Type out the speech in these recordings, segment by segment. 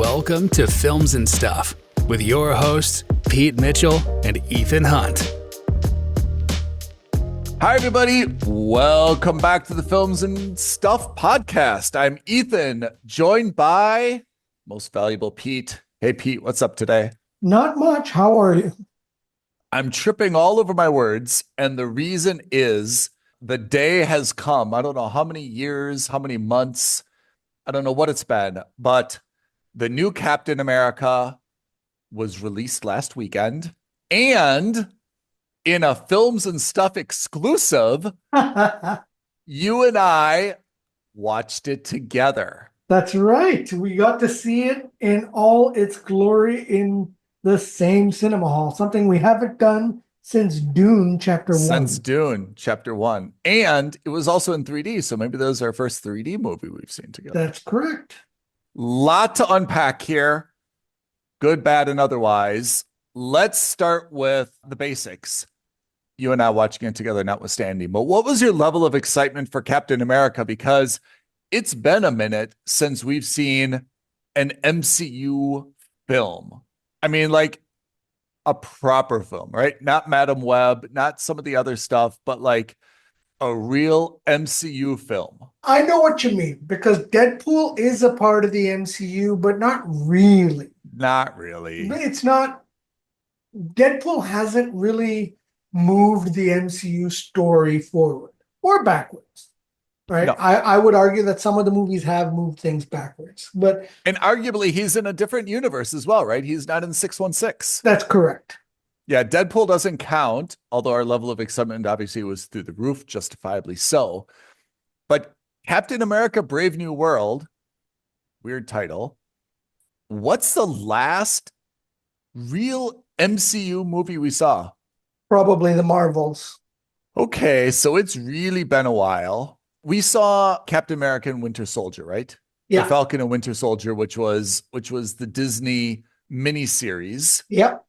Welcome to Films and Stuff with your hosts, Pete Mitchell and Ethan Hunt. Hi, everybody. Welcome back to the Films and Stuff podcast. I'm Ethan, joined by most valuable Pete. Hey, Pete, what's up today? Not much. How are you? I'm tripping all over my words, and the reason is the day has come. I don't know how many years, how many months. I don't know what it's been, but the new Captain America was released last weekend, and in a Films and Stuff exclusive, you and I watched it together. That's right. We got to see it in all its glory in the same cinema hall, something we haven't done since Dune Chapter 1. Since Dune Chapter 1. And it was also in 3D, so maybe that was our first 3D movie we've seen together. That's correct. Lot to unpack here. Good, bad, and otherwise. Let's start with the basics. You and I watching it together notwithstanding. But what was your level of excitement for Captain America? Because it's been a minute since we've seen an MCU film. I mean, like a proper film, right? Not Madam Web, not some of the other stuff, but like a real MCU film. I know what you mean, because Deadpool is a part of the MCU, but not really. Not really. It's not. Deadpool hasn't really moved the MCU story forward or backwards, right? No. I would argue that some of the movies have moved things backwards, but And arguably he's in a different universe as well, right? He's not in 616. that's correct. Yeah, Deadpool doesn't count, although our level of excitement obviously was through the roof, justifiably so. But Captain America Brave New World, weird title. What's the last real MCU movie we saw? Probably the Marvels. Okay, so it's really been a while. We saw Captain America and Winter Soldier, right? Yeah. The Falcon and Winter Soldier, which was the Disney miniseries. Yep.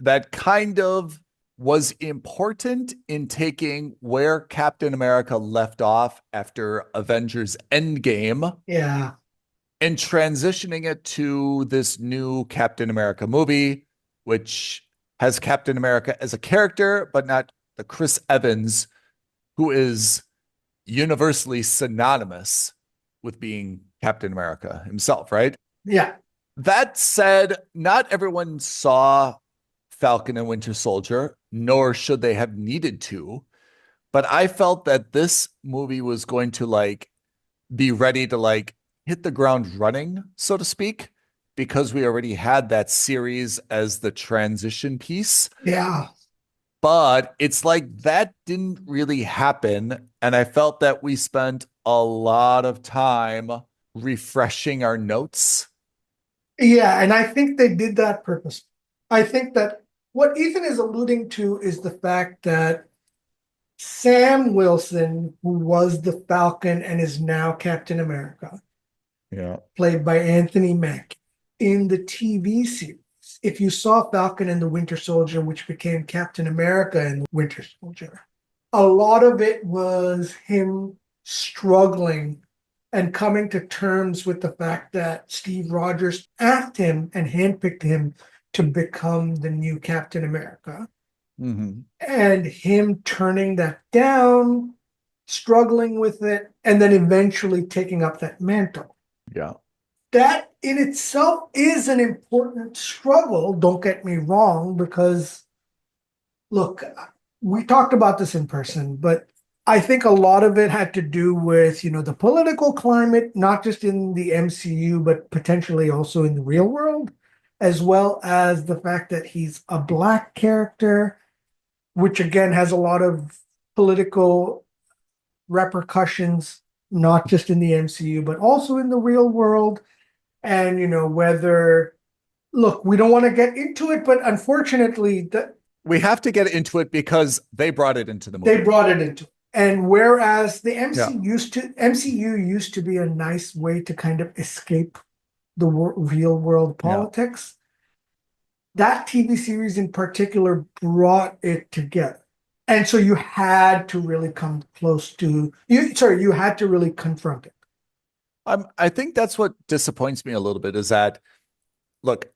That kind of was important in taking where Captain America left off after Avengers Endgame. Yeah. And transitioning it to this new Captain America movie, which has Captain America as a character, but not the Chris Evans, who is universally synonymous with being Captain America himself, right? Yeah. That said, not everyone saw Falcon and Winter Soldier, nor should they have needed to. But I felt that this movie was going to be ready to hit the ground running, so to speak, because we already had that series as the transition piece. Yeah. But it's like that didn't really happen. And I felt that we spent a lot of time refreshing our notes. Yeah. And I think they did that purposely. I think that what Ethan is alluding to is the fact that Sam Wilson, who was the Falcon and is now Captain America, played by Anthony Mackie, in the TV series. If you saw Falcon and the Winter Soldier, which became Captain America and the Winter Soldier, a lot of it was him struggling and coming to terms with the fact that Steve Rogers asked him and handpicked him to become the new Captain America. Mm-hmm. And him turning that down, struggling with it, and then eventually taking up that mantle. Yeah. That in itself is an important struggle, don't get me wrong, because, look, we talked about this in person, but I think a lot of it had to do with, the political climate, not just in the MCU, but potentially also in the real world, as well as the fact that he's a Black character, which again has a lot of political repercussions, not just in the MCU, but also in the real world. And, look, we don't want to get into it, but unfortunately, we have to get into it because they brought it into the movie. They brought it into it. And whereas the MCU used to be a nice way to kind of escape the real world politics, that TV series in particular brought it together. And so you had to really come close to you had to really confront it. I think that's what disappoints me a little bit is that look,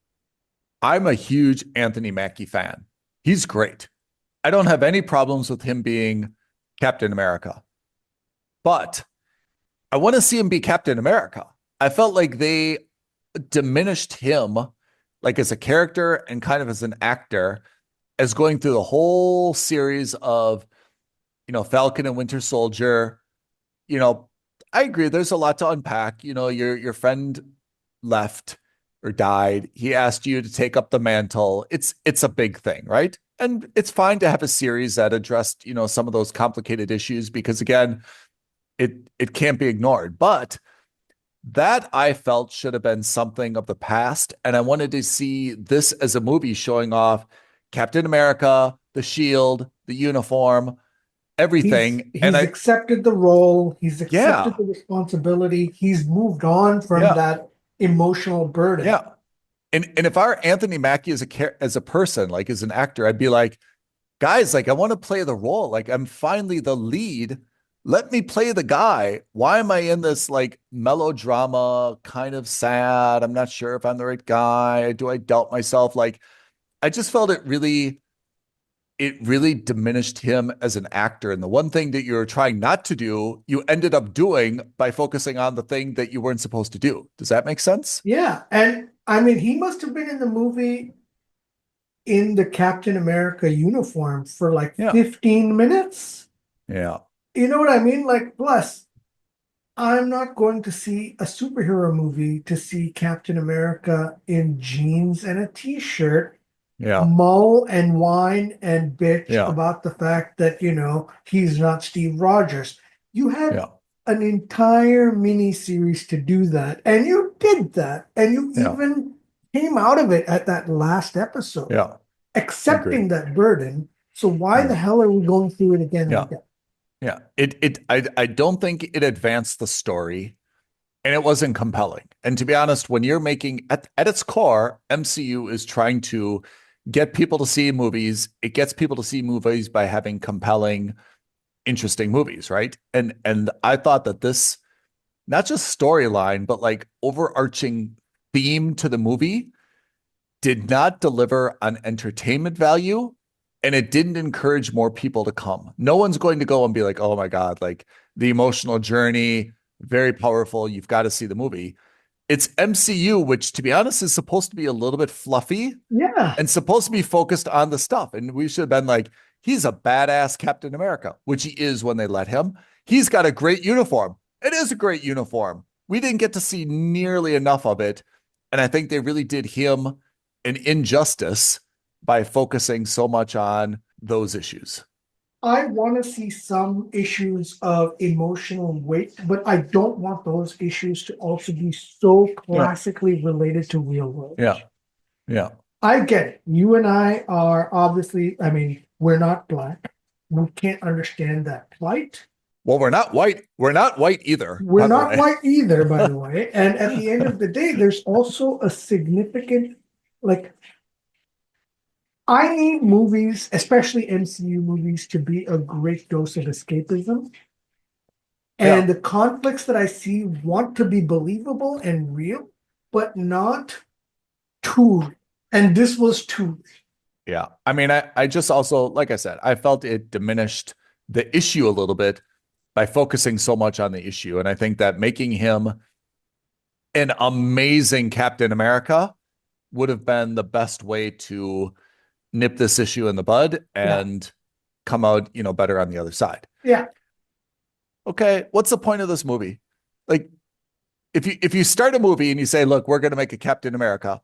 I'm a huge Anthony Mackie fan. He's great. I don't have any problems with him being Captain America, but I want to see him be Captain America. I felt like they diminished him, like as a character and kind of as an actor, as going through the whole series of, Falcon and Winter Soldier. You know, I agree. There's a lot to unpack. Your friend left or died. He asked you to take up the mantle. It's a big thing, right? And it's fine to have a series that addressed, some of those complicated issues because again, it can't be ignored. But that I felt should have been something of the past. And I wanted to see this as a movie showing off Captain America, the shield, the uniform, everything. He's and I, accepted the role. He's accepted yeah, the responsibility. He's moved on from yeah, that emotional burden. yeah. And if our Anthony Mackie as a person, like as an actor, I'd be like, guys, like I want to play the role. Like I'm finally the lead. Let me play the guy. Why am I in this like melodrama, kind of sad? I'm not sure if I'm the right guy. Do I doubt myself? Like I just felt it really diminished him as an actor. And the one thing that you're trying not to do, you ended up doing by focusing on the thing that you weren't supposed to do. Does that make sense? Yeah. And I mean, he must have been in the movie in the Captain America uniform for like Yeah. 15 minutes. Yeah. You know what I mean? Like, plus, I'm not going to see a superhero movie to see Captain America in jeans and a t-shirt Yeah. mull and whine and bitch Yeah. about the fact that, he's not Steve Rogers. You had Yeah. an entire mini series to do that, and you did that, and you Yeah. even came out of it at that last episode, Yeah. accepting Agreed. that burden. So why the Yeah. hell are we going through it again and Yeah. again? Yeah. I don't think it advanced the story and it wasn't compelling. And to be honest, when you're making at its core, MCU is trying to get people to see movies. It gets people to see movies by having compelling, interesting movies, right? And I thought that this not just storyline, but like overarching theme to the movie did not deliver on entertainment value and it didn't encourage more people to come. No one's going to go and be like, oh my God, like the emotional journey, very powerful. You've got to see the movie. It's MCU, which to be honest is supposed to be a little bit fluffy Yeah. and supposed to be focused on the stuff. And we should have been like, he's a badass Captain America, which he is when they let him. He's got a great uniform. It is a great uniform. We didn't get to see nearly enough of it. And I think they really did him an injustice by focusing so much on those issues. I want to see some issues of emotional weight, but I don't want those issues to also be so classically related to real world. Yeah. Yeah. I get it. You and I are obviously, I mean, we're not Black. We can't understand that plight. Well, we're not white. We're not white either. We're not white either, by the way. And at the end of the day, there's also a significant, like, I need movies, especially MCU movies, to be a great dose of escapism. And the conflicts that I see want to be believable and real, but not too real. And this was too real. Yeah. I mean, I just also, like I said, I felt it diminished the issue a little bit by focusing so much on the issue. And I think that making him an amazing Captain America would have been the best way to nip this issue in the bud and come out, better on the other side. Yeah. Okay. What's the point of this movie? Like, if you start a movie and you say, look, we're going to make a Captain America.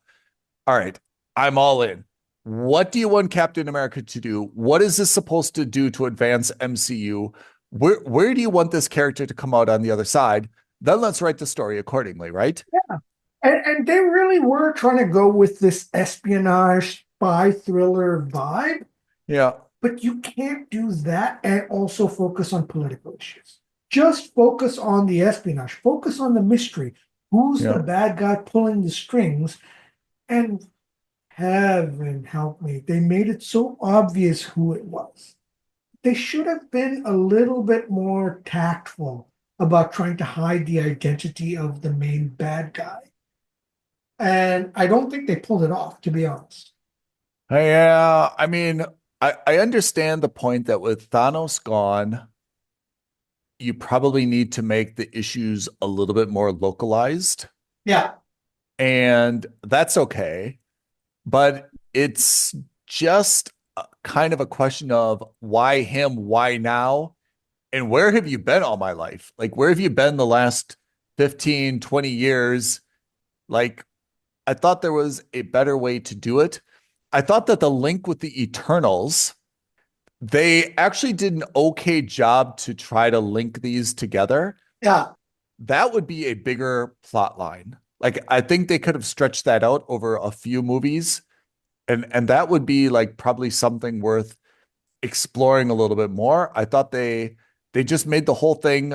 All right. I'm all in. What do you want Captain America to do? What is this supposed to do to advance MCU? Where do you want this character to come out on the other side? Then let's write the story accordingly, right? Yeah. And they really were trying to go with this espionage spy thriller vibe. Yeah. But you can't do that and also focus on political issues. Just focus on the espionage. Focus on the mystery. Who's the bad guy pulling the strings? And heaven help me, they made it so obvious who it was. They should have been a little bit more tactful about trying to hide the identity of the main bad guy. And I don't think they pulled it off, to be honest. Yeah, I mean, I understand the point that with Thanos gone, you probably need to make the issues a little bit more localized, Yeah. and that's okay. But it's just kind of a question of why him, why now, and where have you been all my life? Like, where have you been the last 15, 20 years? Like, I thought there was a better way to do it. I thought that the link with the Eternals, they actually did an okay job to try to link these together. Yeah. That would be a bigger plot line. Like, I think they could have stretched that out over a few movies, and that would be like probably something worth exploring a little bit more. I thought they just made the whole thing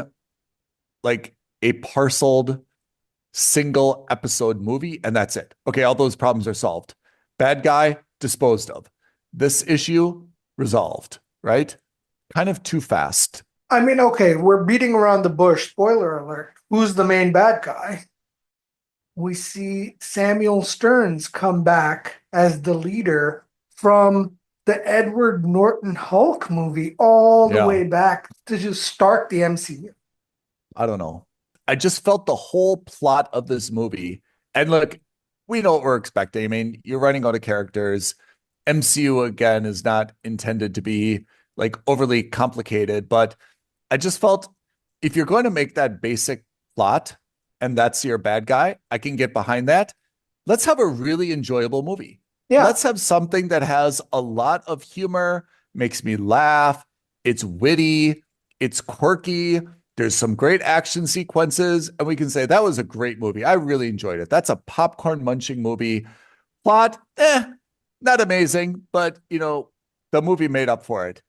like a parceled single episode movie, and that's it. Okay, all those problems are solved. Bad guy disposed of. This issue resolved, right? Kind of too fast. I mean, okay, we're beating around the bush. Spoiler alert. Who's the main bad guy? We see Samuel Stearns come back as the leader from the Edward Norton Hulk movie all the Yeah, way back to just start the MCU. I don't know. I just felt the whole plot of this movie. And look, we know what we're expecting. I mean, you're running out of characters. MCU again is not intended to be like overly complicated, but I just felt if you're going to make that basic plot and that's your bad guy, I can get behind that. Let's have a really enjoyable movie. Yeah. Let's have something that has a lot of humor, makes me laugh. It's witty, it's quirky. There's some great action sequences, and we can say that was a great movie. I really enjoyed it. That's a popcorn munching movie. Plot, not amazing, but the movie made up for it.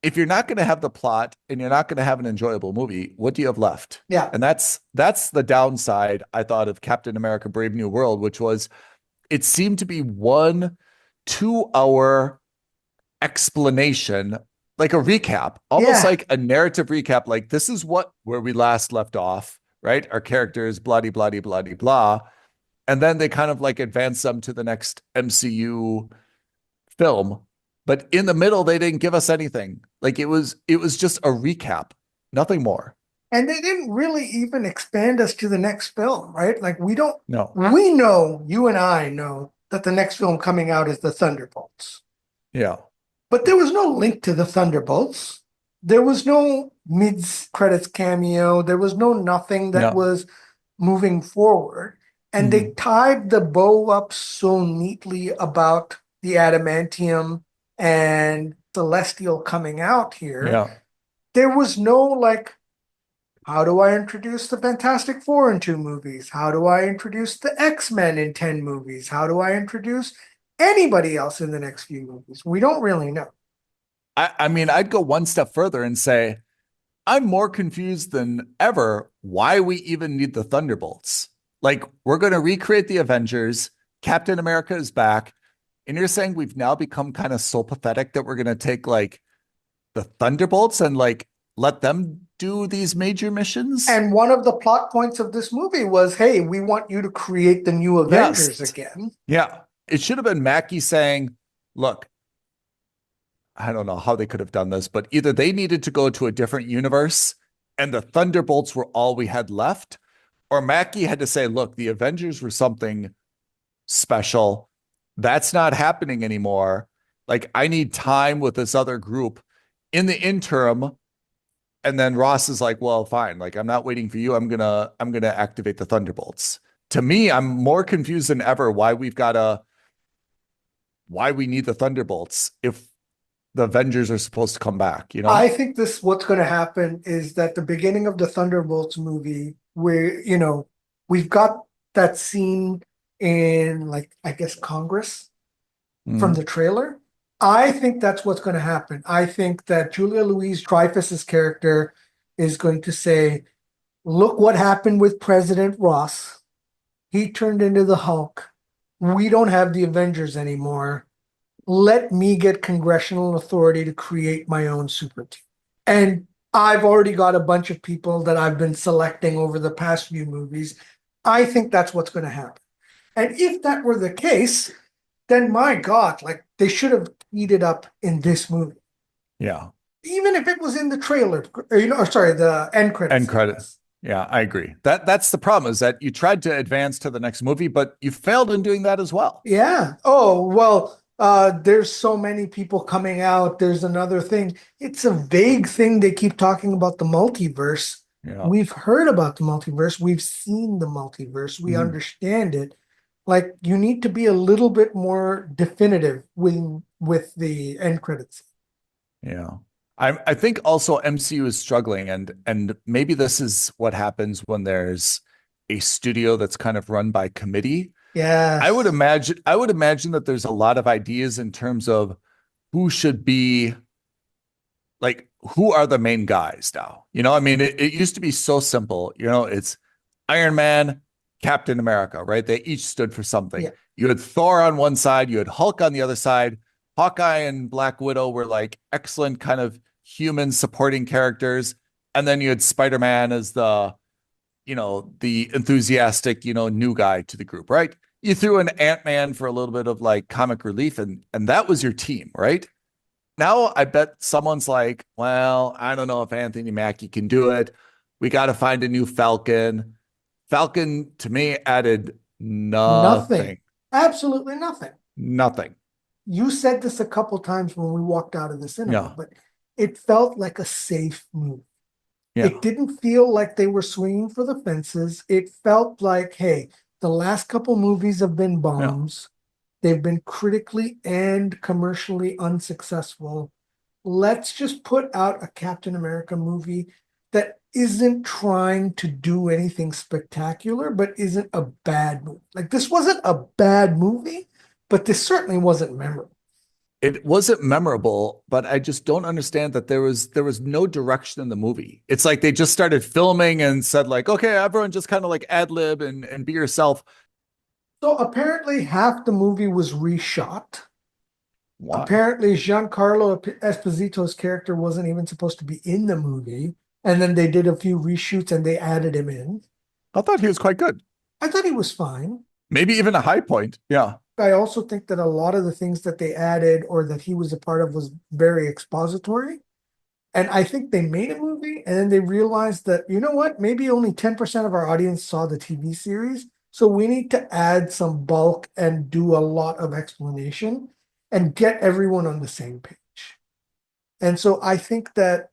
If you're not going to have the plot and you're not going to have an enjoyable movie, what do you have left? Yeah. And that's the downside, I thought, of Captain America Brave New World, which was it seemed to be 1 2 hour explanation, like a recap, almost Yeah. like a narrative recap. Like, this is where we last left off, right? Our characters, blah, blah, blah, blah, blah. And then they kind of like advance them to the next MCU film. But in the middle, they didn't give us anything. Like, it was just a recap, nothing more. And they didn't really even expand us to the next film, right? Like we No. know, you and I know that the next film coming out is the Thunderbolts. Yeah. But there was no link to the Thunderbolts. There was no mid-credits cameo. There was no nothing that No. was moving forward. And they tied the bow up so neatly about the adamantium and Celestial coming out here. Yeah. There was no like, how do I introduce the Fantastic Four in 2 movies? How do I introduce the X-Men in 10 movies? How do I introduce anybody else in the next few movies? We don't really know. I mean, I'd go one step further and say, I'm more confused than ever why we even need the Thunderbolts. Like, we're going to recreate the Avengers. Captain America is back. And you're saying we've now become kind of so pathetic that we're going to take like the Thunderbolts and like let them do these major missions? And one of the plot points of this movie was, hey, we want you to create the new Avengers again. Yeah. It should have been Mackie saying, look, I don't know how they could have done this, but either they needed to go to a different universe and the Thunderbolts were all we had left, or Mackie had to say, look, the Avengers were something special. That's not happening anymore. Like, I need time with this other group in the interim. And then Ross is like, well, fine. Like, I'm not waiting for you. I'm gonna activate the Thunderbolts. To me, I'm more confused than ever why we need the Thunderbolts if the Avengers are supposed to come back, I think what's going to happen is that the beginning of the Thunderbolts movie, where, we've got that scene in, like, I guess, Congress from the trailer. I think that's what's going to happen. I think that Julia Louis-Dreyfus's character is going to say, look what happened with President Ross. He turned into the Hulk. We don't have the Avengers anymore. Let me get congressional authority to create my own super team. And I've already got a bunch of people that I've been selecting over the past few movies. I think that's what's going to happen. And if that were the case, then my God, like they should have heated up in this movie. Yeah. Even if it was in the trailer, or sorry, the end credits. End credits. Yeah, I agree. That's the problem, is that you tried to advance to the next movie, but you failed in doing that as well. Yeah. Oh, well, there's so many people coming out. There's another thing. It's a vague thing. They keep talking about the multiverse. Yeah. We've heard about the multiverse. We've seen the multiverse. We understand it. Like you need to be a little bit more definitive with the end credits. Yeah. I think also MCU is struggling, and maybe this is what happens when there's a studio that's kind of run by committee. Yeah. I would imagine that there's a lot of ideas in terms of who should be, like, who are the main guys now? I mean, it used to be so simple. It's Iron Man, Captain America, right? They each stood for something. Yeah. You had Thor on one side, you had Hulk on the other side. Hawkeye and Black Widow were like excellent kind of human supporting characters. And then you had Spider-Man as the enthusiastic, new guy to the group, right? You threw in Ant-Man for a little bit of like comic relief, and that was your team, right? Now I bet someone's like, well, I don't know if Anthony Mackie can do it. We got to find a new Falcon. Falcon, to me, added nothing. Absolutely nothing. Nothing. You said this a couple times when we walked out of the cinema, Yeah. but it felt like a safe move. Yeah. It didn't feel like they were swinging for the fences. It felt like, hey, the last couple movies have been bombs. They've been critically and commercially unsuccessful. Let's just put out a Captain America movie that isn't trying to do anything spectacular, but isn't a bad movie. Like this wasn't a bad movie, but this certainly wasn't memorable. It wasn't memorable, but I just don't understand that there was no direction in the movie. It's like they just started filming and said like, okay, everyone just kind of like ad lib and be yourself. So apparently half the movie was reshot. Why? Apparently Giancarlo Esposito's character wasn't even supposed to be in the movie. And then they did a few reshoots and they added him in. I thought he was quite good. I thought he was fine. Maybe even a high point. Yeah. I also think that a lot of the things that they added or that he was a part of was very expository. And I think they made a movie and then they realized that, you know what, maybe only 10% of our audience saw the TV series. So we need to add some bulk and do a lot of explanation and get everyone on the same page. And so I think that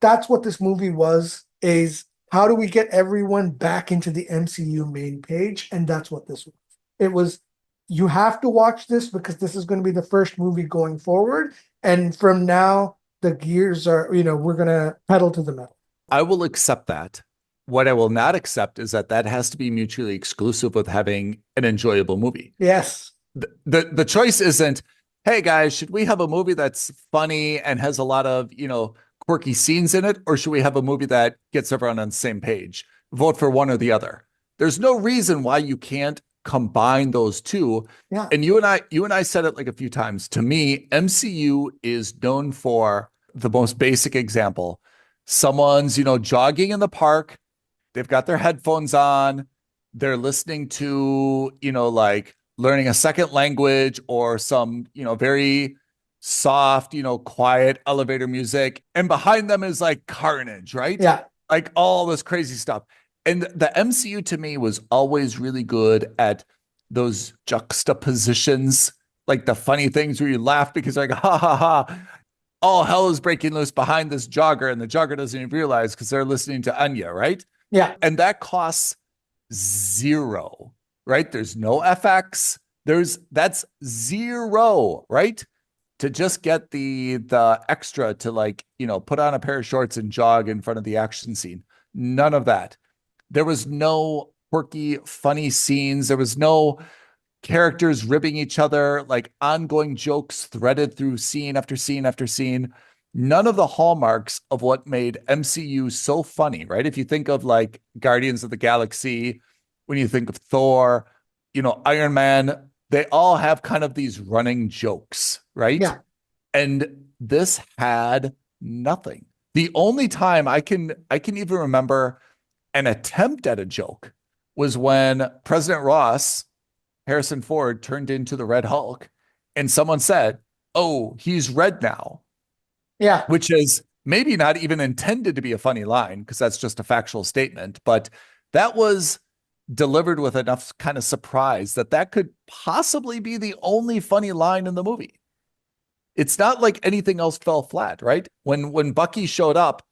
that's what this movie was, is how do we get everyone back into the MCU main page? And that's what this was. It was, you have to watch this because this is going to be the first movie going forward. And from now, the gears are, we're going to pedal to the metal. I will accept that. What I will not accept is that has to be mutually exclusive with having an enjoyable movie. Yes. The choice isn't, hey guys, should we have a movie that's funny and has a lot of, quirky scenes in it, or should we have a movie that gets everyone on the same page? Vote for one or the other. There's no reason why you can't combine those two. Yeah. And you and I said it like a few times. To me, MCU is known for the most basic example. Someone's, jogging in the park. They've got their headphones on. They're listening to, like learning a second language or some, very soft, quiet elevator music. And behind them is like carnage, right? Yeah. Like all this crazy stuff. And the MCU to me was always really good at those juxtapositions, like the funny things where you laugh because like, ha ha ha, all hell is breaking loose behind this jogger, and the jogger doesn't even realize because they're listening to Anya, right? Yeah. And that costs zero, right? There's no FX. That's zero, right? To just get the extra to like, put on a pair of shorts and jog in front of the action scene. None of that. There was no quirky, funny scenes. There was no characters ribbing each other, like ongoing jokes threaded through scene after scene after scene. None of the hallmarks of what made MCU so funny, right? If you think of like Guardians of the Galaxy, when you think of Thor, Iron Man, they all have kind of these running jokes, right? Yeah. And this had nothing. The only time I can even remember an attempt at a joke was when President Ross Harrison Ford turned into the Red Hulk and someone said, "Oh, he's red now," Yeah. which is maybe not even intended to be a funny line because that's just a factual statement, but that was delivered with enough kind of surprise that that could possibly be the only funny line in the movie. It's not like anything else fell flat, right? When Bucky showed up,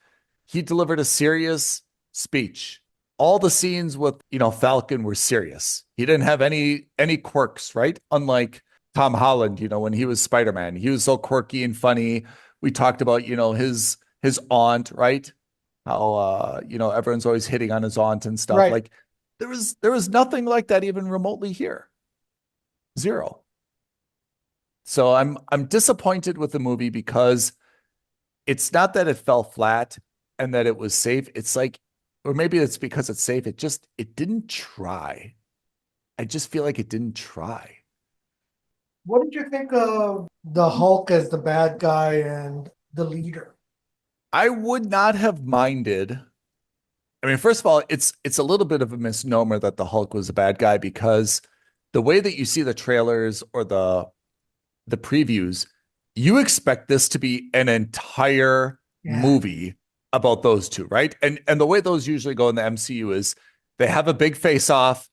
he delivered a serious speech. All the scenes with, Falcon were serious. He didn't have any quirks, right? Unlike Tom Holland, when he was Spider-Man, he was so quirky and funny. We talked about, his aunt, right? How everyone's always hitting on his aunt and stuff. Right. Like there was nothing like that even remotely here. Zero. So I'm disappointed with the movie because it's not that it fell flat and that it was safe. It's like, or maybe it's because it's safe. It didn't try. I just feel like it didn't try. What did you think of the Hulk as the bad guy and the leader? I would not have minded. I mean, first of all, it's a little bit of a misnomer that the Hulk was a bad guy because the way that you see the trailers or the previews, you expect this to be an entire movie about those two, right? And the way those usually go in the MCU is they have a big face off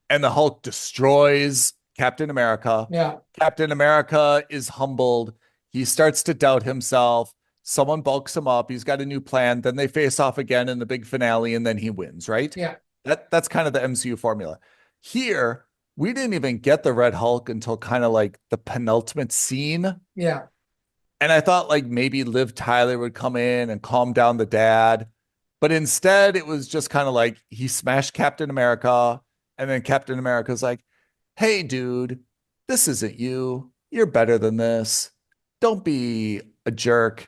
and the Hulk destroys Captain America. Yeah. Captain America is humbled. He starts to doubt himself. Someone bulks him up. He's got a new plan. Then they face off again in the big finale and then he wins, right? Yeah. That's kind of the MCU formula. Here, we didn't even get the Red Hulk until kind of like the penultimate scene. Yeah. And I thought like maybe Liv Tyler would come in and calm down the dad. But instead, it was just kind of like he smashed Captain America. And then Captain America's like, "Hey, dude, this isn't you. You're better than this. Don't be a jerk."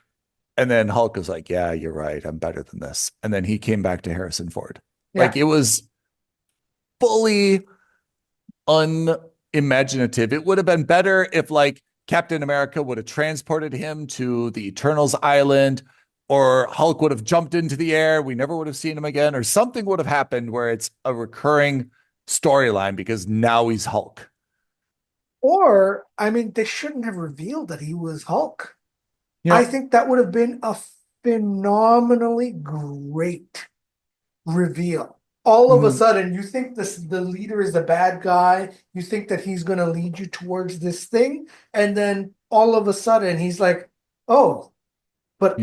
And then Hulk was like, "Yeah, you're right. I'm better than this." And then he came back to Harrison Ford. Yeah. Like it was fully unimaginative. It would have been better if like Captain America would have transported him to the Eternals Island, or Hulk would have jumped into the air. We never would have seen him again, or something would have happened where it's a recurring storyline because now he's Hulk. Or, I mean, they shouldn't have revealed that he was Hulk. Yeah. I think that would have been a phenomenally great reveal. All of a sudden, you think the leader is the bad guy. You think that he's going to lead you towards this thing. And then all of a sudden, he's like, "Oh, but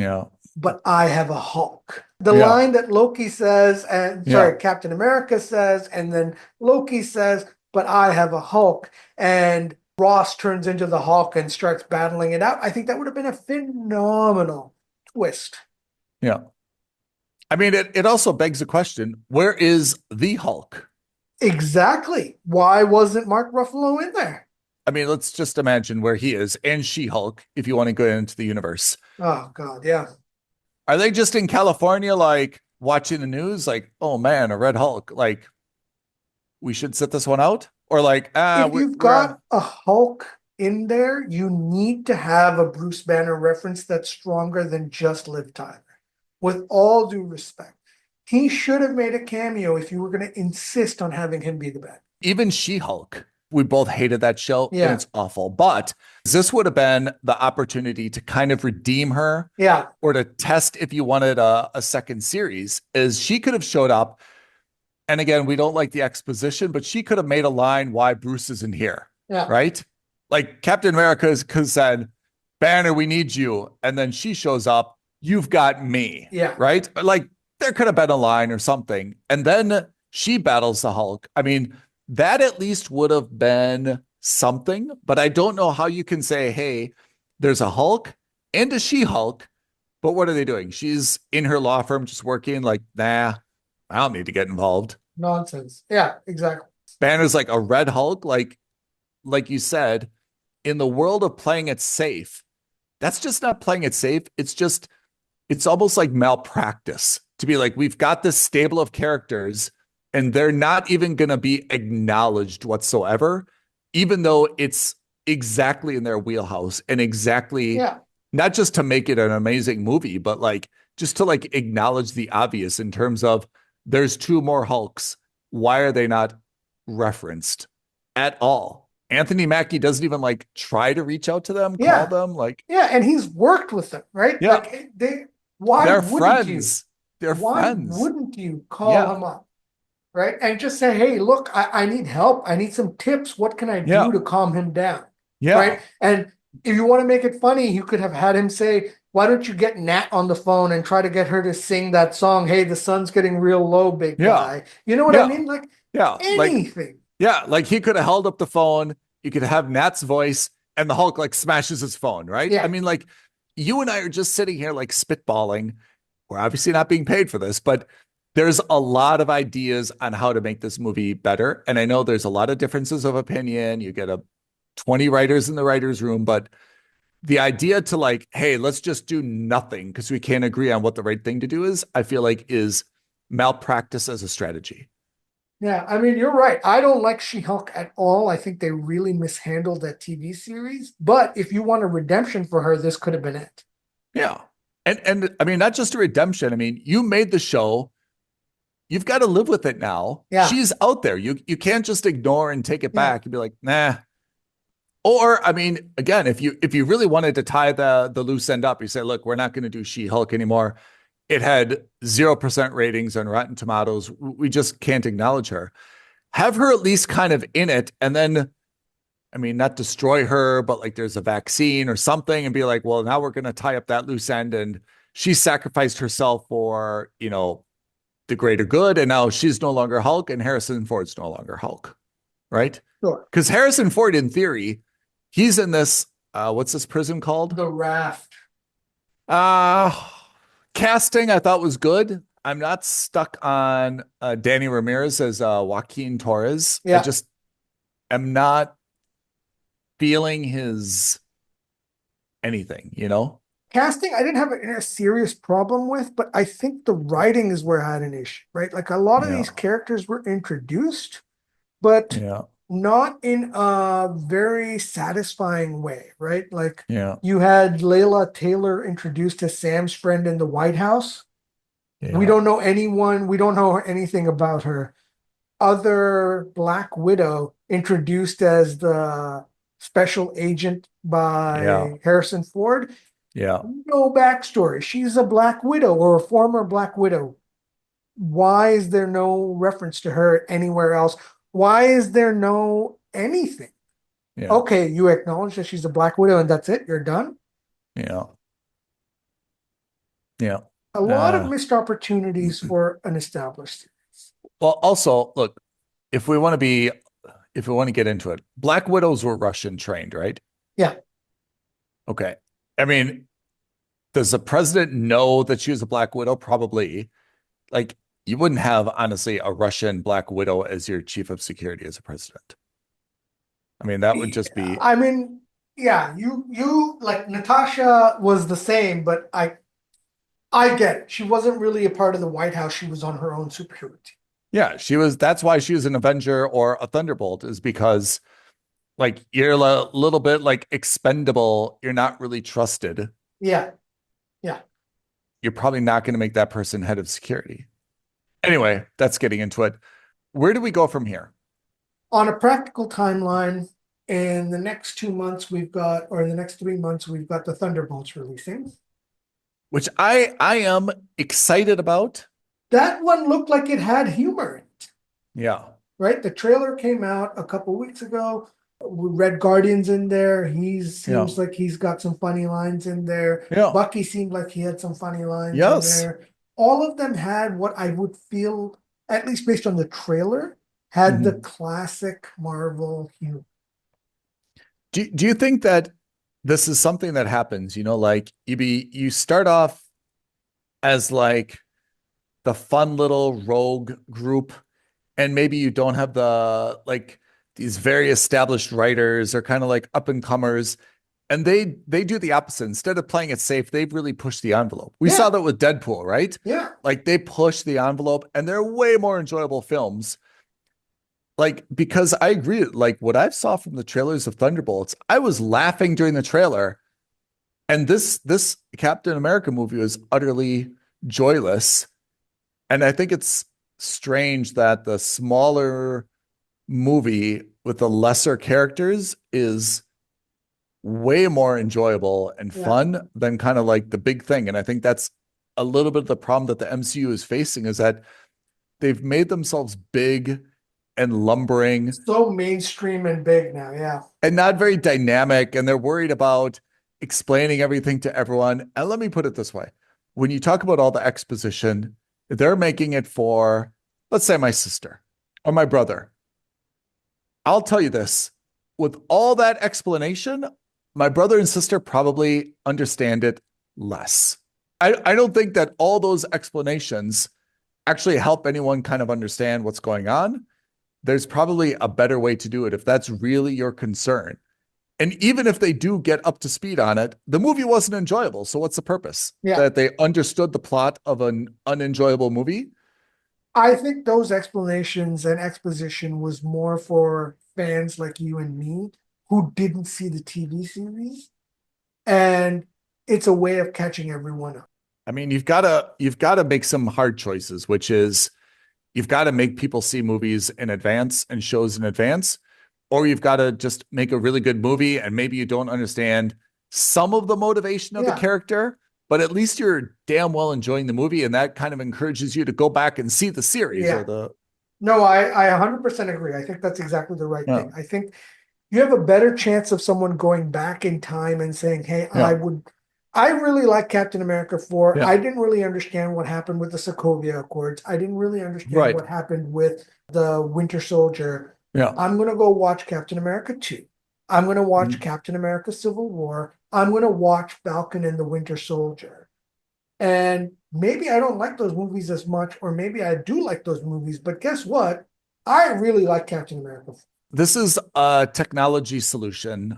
I have a Hulk." The line that Loki says, and Captain America says, and then Loki says, "But I have a Hulk." And Ross turns into the Hulk and starts battling it out. I think that would have been a phenomenal twist. Yeah. I mean, it also begs the question, where is the Hulk? Exactly. Why wasn't Mark Ruffalo in there? I mean, let's just imagine where he is and She-Hulk, if you want to go into the universe. Oh, God, yeah. Are they just in California, like, watching the news? Like, "Oh, man, a Red Hulk. Like, we should sit this one out?" Or like, if you've got a Hulk in there, you need to have a Bruce Banner reference that's stronger than just Liv Tyler. With all due respect, he should have made a cameo if you were going to insist on having him be the bad. Even She-Hulk, we both hated that show. Yeah. And it's awful. But this would have been the opportunity to kind of redeem her. Yeah. Or to test if you wanted a second series, is she could have showed up. And again, we don't like the exposition, but she could have made a line why Bruce isn't here. Yeah. Right? Like Captain America could have said, "Banner, we need you." And then she shows up. "You've got me." Yeah. Right? Like there could have been a line or something. And then she battles the Hulk. I mean, that at least would have been something, but I don't know how you can say, "Hey, there's a Hulk and a She-Hulk," but what are they doing? She's in her law firm just working like, "Nah, I don't need to get involved." Nonsense. Yeah, exactly. Banner's like a Red Hulk. Like you said, in the world of playing it safe, that's just not playing it safe. It's almost like malpractice to be like, we've got this stable of characters and they're not even going to be acknowledged whatsoever, even though it's exactly in their wheelhouse and exactly not just to make it an amazing movie, but like just to like acknowledge the obvious in terms of there's two more Hulks. Why are they not referenced? at all. Anthony Mackie doesn't even like try to reach out to them, Yeah. call them. Like, Yeah, and he's worked with them, right? yeah, Like why they're wouldn't you? friends. They're Why friends. wouldn't you call Yeah. him up, right? And just say, hey, look, I need help. I need some tips. What can I do Yeah. to calm him down? Yeah. Right. And if you want to make it funny, you could have had him say, why don't you get Nat on the phone and try to get her to sing that song? Hey, the sun's getting real low, big Yeah. guy. You know what Yeah. I mean? Like Yeah. Like, anything. yeah. Like he could have held up the phone. You could have Nat's voice and the Hulk like smashes his phone, right? Yeah. I mean, like you and I are just sitting here like spitballing. We're obviously not being paid for this, but there's a lot of ideas on how to make this movie better. And I know there's a lot of differences of opinion. You get 20 writers in the writer's room, but the idea to like, hey, let's just do nothing because we can't agree on what the right thing to do is, I feel like is malpractice as a strategy. Yeah, I mean, you're right. I don't like She-Hulk at all. I think they really mishandled that TV series. But if you want a redemption for her, this could have been it. Yeah. And I mean, not just a redemption. I mean, you made the show. You've got to live with it now. Yeah. She's out there. You can't just ignore and take it back and be like, nah. Or, I mean, again, if you really wanted to tie the loose end up, you say, look, we're not going to do She-Hulk anymore. It had 0% ratings on Rotten Tomatoes. We just can't acknowledge her. Have her at least kind of in it. And then, I mean, not destroy her, but like there's a vaccine or something and be like, well, now we're going to tie up that loose end. And she sacrificed herself for, you know, the greater good. And now she's no longer Hulk and Harrison Ford's no longer Hulk. Right? Sure. Because Harrison Ford, in theory, he's in this, what's this prison called? The Raft. Casting I thought was good. I'm not stuck on Danny Ramirez as Joaquin Torres. Yeah. I just am not feeling his anything, you know? Casting, I didn't have a serious problem with, but I think the writing is where I had an issue, right? Like a lot of these characters were introduced, but not in a very satisfying way, right? Like you had Layla Taylor introduced as Sam's friend in the White House. We don't know anyone. We don't know anything about her. Other Black Widow introduced as the special agent by Harrison Ford. Yeah. No backstory. She's a Black Widow or a former Black Widow. Why is there no reference to her anywhere else? Why is there no anything? Yeah. Okay, you acknowledge that she's a Black Widow and that's it? You're done? Yeah. Yeah. A lot of missed opportunities for an established series. Well, also, look, if we want to get into it, Black Widows were Russian trained, right? Yeah. Okay. I mean, does the president know that she was a Black Widow? Probably. Like, you wouldn't have, honestly, a Russian Black Widow as your chief of security as a president. I mean, that would just be... I mean, yeah, you like Natasha was the same, but I get it. She wasn't really a part of the White House. She was on her own superhero team. Yeah, she was. That's why she was an Avenger or a Thunderbolt, is because like you're a little bit like expendable. You're not really trusted. Yeah. Yeah. You're probably not going to make that person head of security. Anyway, that's getting into it. Where do we go from here? On a practical timeline, in the next 2 months, in the next 3 months, we've got the Thunderbolts releasing. Which I am excited about. That one looked like it had humor in it. Yeah. Right? The trailer came out a couple weeks ago. Red Guardian's in there. He seems like he's got some funny lines in there. Yeah. Bucky seemed like he had some funny lines in there. All of them had what I would feel, at least based on the trailer, had the classic Marvel humor. Do you think that this is something that happens, you know, like you start off as like the fun little rogue group, and maybe you don't have the like these very established writers or kind of like up and comers, and they do the opposite. Instead of playing it safe, they've really pushed the envelope. We saw that with Deadpool, right? Yeah. Like they push the envelope and they're way more enjoyable films. Like, because I agree, like what I saw from the trailers of Thunderbolts, I was laughing during the trailer, and this Captain America movie was utterly joyless. And I think it's strange that the smaller movie with the lesser characters is way more enjoyable and fun than kind of like the big thing. And I think that's a little bit of the problem that the MCU is facing, is that they've made themselves big and lumbering, So mainstream and big now, yeah. and not very dynamic. And they're worried about explaining everything to everyone. And let me put it this way. When you talk about all the exposition, they're making it for, let's say, my sister or my brother. I'll tell you this, with all that explanation, my brother and sister probably understand it less. I don't think that all those explanations actually help anyone kind of understand what's going on. There's probably a better way to do it if that's really your concern. And even if they do get up to speed on it, the movie wasn't enjoyable. So what's the purpose? Yeah. That they understood the plot of an unenjoyable movie? I think those explanations and exposition was more for fans like you and me who didn't see the TV series. And it's a way of catching everyone up. I mean, you've got to make some hard choices, which is you've got to make people see movies in advance and shows in advance, or you've got to just make a really good movie and maybe you don't understand some of the motivation of the character, but at least you're damn well enjoying the movie, and that kind of encourages you to go back and see the series or the. No, I 100% agree. I think that's exactly the right thing. I think you have a better chance of someone going back in time and saying, hey, I really like Captain America 4. I didn't really understand what happened with the Sokovia Accords. I didn't really understand what happened with the Winter Soldier. I'm going to go watch Captain America 2. I'm going to watch Captain America Civil War. I'm going to watch Falcon and the Winter Soldier. And maybe I don't like those movies as much, or maybe I do like those movies, but guess what? I really like Captain America 4. This is a technology solution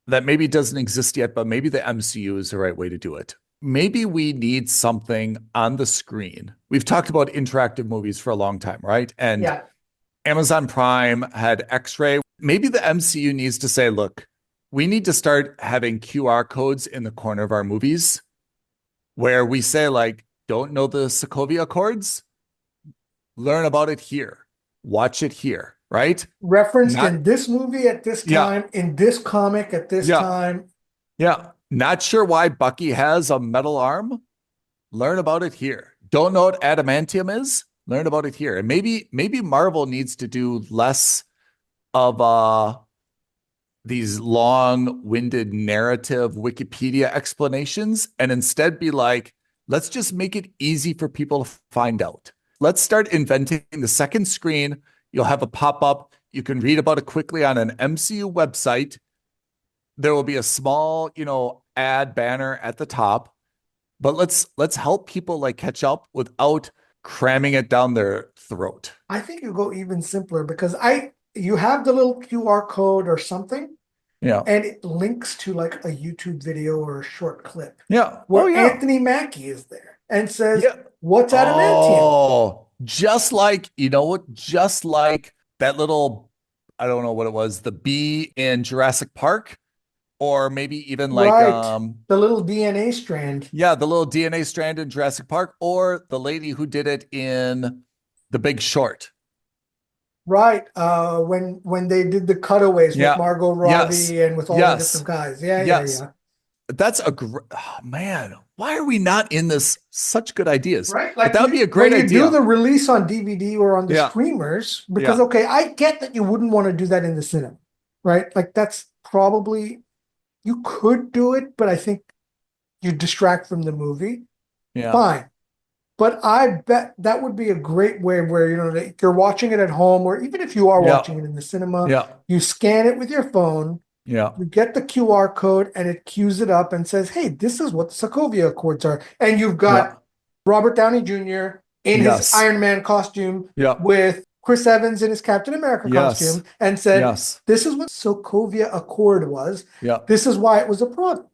that maybe doesn't exist yet, but maybe the MCU is the right way to do it. Maybe we need something on the screen. We've talked about interactive movies for a long time, right? And Amazon Prime had X-Ray. Maybe the MCU needs to say, look, we need to start having QR codes in the corner of our movies where we say, like, don't know the Sokovia Accords? Learn about it here. Watch it here, right? Referenced in this movie at this time, in this comic at this time. Yeah. Not sure why Bucky has a metal arm? Learn about it here. Don't know what adamantium is? Learn about it here. And maybe Marvel needs to do less of these long-winded narrative Wikipedia explanations and instead be like, let's just make it easy for people to find out. Let's start inventing the second screen. You'll have a pop-up. You can read about it quickly on an MCU website. There will be a small, ad banner at the top. But let's help people like catch up without cramming it down their throat. I think you go even simpler because you have the little QR code or something. Yeah. And it links to like a YouTube video or a short clip. Yeah. Where Anthony Mackie is there and says, what's adamantium? Oh, just like, just like that little, I don't know what it was, the bee in Jurassic Park, or maybe even like the little DNA strand. Yeah, the little DNA strand in Jurassic Park, or the lady who did it in The Big Short. Right. When they did the cutaways with Margot Robbie and with all the different guys. Yeah. That's man. Why are we not in this? Such good ideas, right? Like that would be a great idea. When you do the release on DVD or on the streamers, because I get that you wouldn't want to do that in the cinema, right? Like that's probably you could do it, but I think you distract from the movie. Yeah, fine. But I bet that would be a great way where you're watching it at home, or even if you are watching it in the cinema, you scan it with your phone. Yeah. You get the QR code and it cues it up and says, hey, this is what the Sokovia Accords are. And you've got Robert Downey Jr. in his Iron Man costume with Chris Evans in his Captain America costume and said, this is what Sokovia Accord was. This is why it was a problem.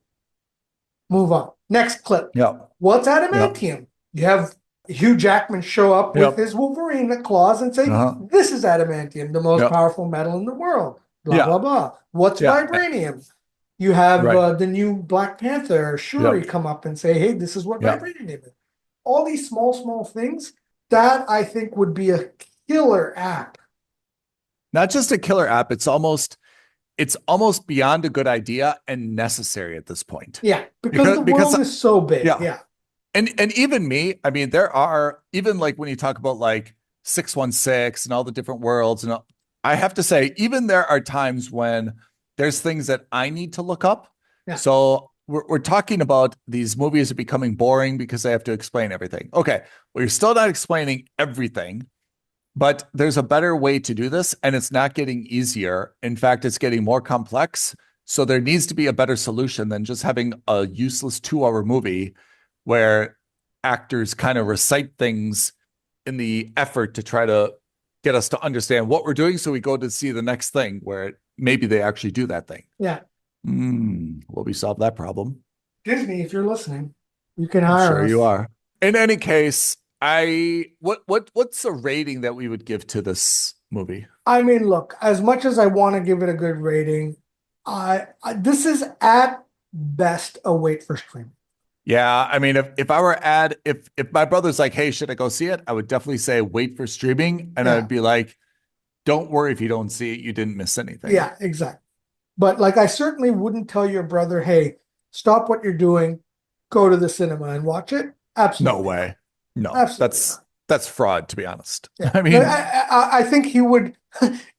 Move on. Next clip. What's adamantium? You have Hugh Jackman show up with his Wolverine claws and say, this is adamantium, the most powerful metal in the world. Blah, blah, blah. What's vibranium? You have the new Black Panther, Shuri, come up and say, hey, this is what vibranium is. All these small things, that I think would be a killer app not just a killer app. It's almost beyond a good idea and necessary at this point. Yeah, because the world is so big. Yeah. And even me, I mean, there are, even like when you talk about like 616 and all the different worlds, and I have to say, even there are times when there's things that I need to look up. Yeah. So we're talking about these movies are becoming boring because they have to explain everything. Okay, well, you're still not explaining everything, but there's a better way to do this, and it's not getting easier. In fact, it's getting more complex. So there needs to be a better solution than just having a useless 2-hour movie where actors kind of recite things in the effort to try to get us to understand what we're doing. So we go to see the next thing where maybe they actually do that thing. Yeah. Will we solve that problem? Disney, if you're listening, you can hire us. Sure you are. In any case, what's the rating that we would give to this movie? I mean, look, as much as I want to give it a good rating, this is at best a wait for streaming. Yeah, I mean, if I were if my brother's like, hey, should I go see it? I would definitely say wait for streaming, and I'd be like, don't worry if you don't see it, you didn't miss anything. Yeah, exactly. But like, I certainly wouldn't tell your brother, hey, stop what you're doing, go to the cinema and watch it. Absolutely. No way. No, absolutely that's fraud, to be honest. Yeah. I mean, I think he would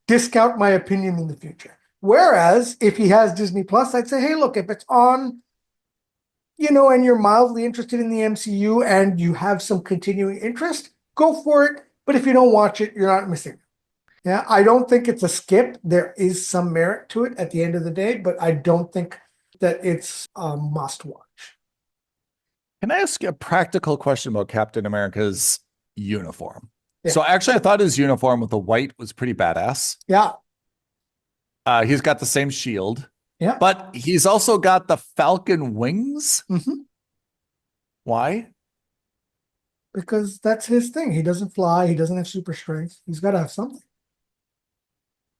discount my opinion in the future. Whereas if he has Disney Plus, I'd say, hey, look, if it's on, and you're mildly interested in the MCU and you have some continuing interest, go for it. But if you don't watch it, you're not missing it. Yeah, I don't think it's a skip. There is some merit to it at the end of the day, but I don't think that it's a must watch. Can I ask you a practical question about Captain America's uniform? Yeah. So actually, I thought his uniform with the white was pretty badass. Yeah. He's got the same shield. Yeah. But he's also got the falcon wings. Mm-hmm. Why? Because that's his thing. He doesn't fly. He doesn't have super strength. He's got to have something.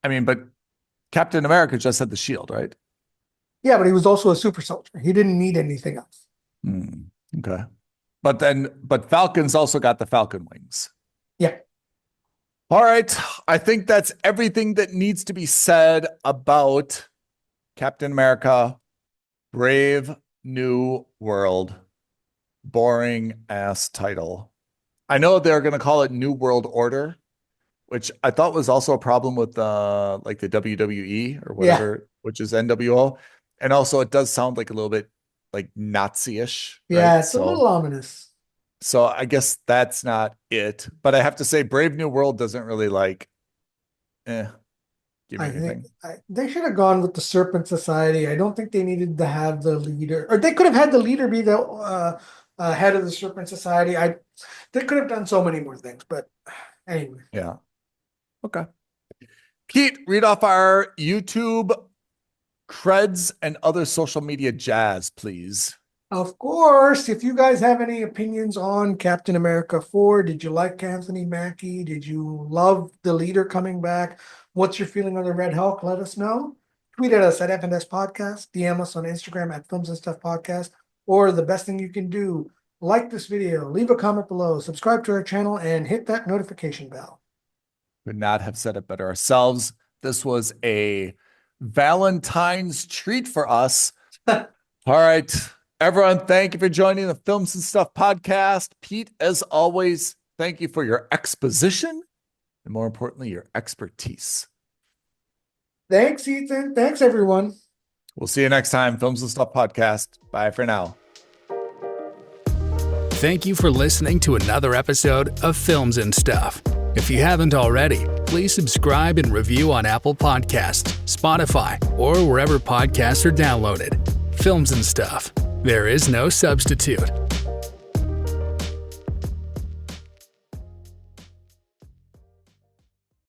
I mean, but Captain America just had the shield, right? Yeah, but he was also a super soldier. He didn't need anything else. Okay. But Falcon's also got the falcon wings. Yeah. All right. I think that's everything that needs to be said about Captain America, Brave New World. Boring ass title. I know they're going to call it New World Order, which I thought was also a problem with like the WWE or whatever, which is NWO. And also it does sound like a little bit like Nazi-ish. Yeah, right? it's a little ominous. So I guess that's not it. But I have to say Brave New World doesn't really like give me anything. They should have gone with the Serpent Society. I don't think they needed to have the leader, or they could have had the leader be the head of the Serpent Society. They could have done so many more things, but anyway. Yeah. Okay. Pete, read off our YouTube creds and other social media jazz, please. Of course. If you guys have any opinions on Captain America 4, did you like Anthony Mackie? Did you love the leader coming back? What's your feeling on the Red Hulk? Let us know. Tweet at us at FNS Podcast. DM us on Instagram at Films and Stuff Podcast. Or the best thing you can do, like this video, leave a comment below, subscribe to our channel, and hit that notification bell. Could not have said it better ourselves. This was a Valentine's treat for us. All right. Everyone, thank you for joining the Films and Stuff podcast. Pete, as always, thank you for your exposition and more importantly, your expertise. Thanks, Ethan. Thanks, everyone. We'll see you next time. Films and Stuff podcast. Bye for now. Thank you for listening to another episode of Films and Stuff. If you haven't already, please subscribe and review on Apple Podcasts, Spotify, or wherever podcasts are downloaded. Films and Stuff. There is no substitute.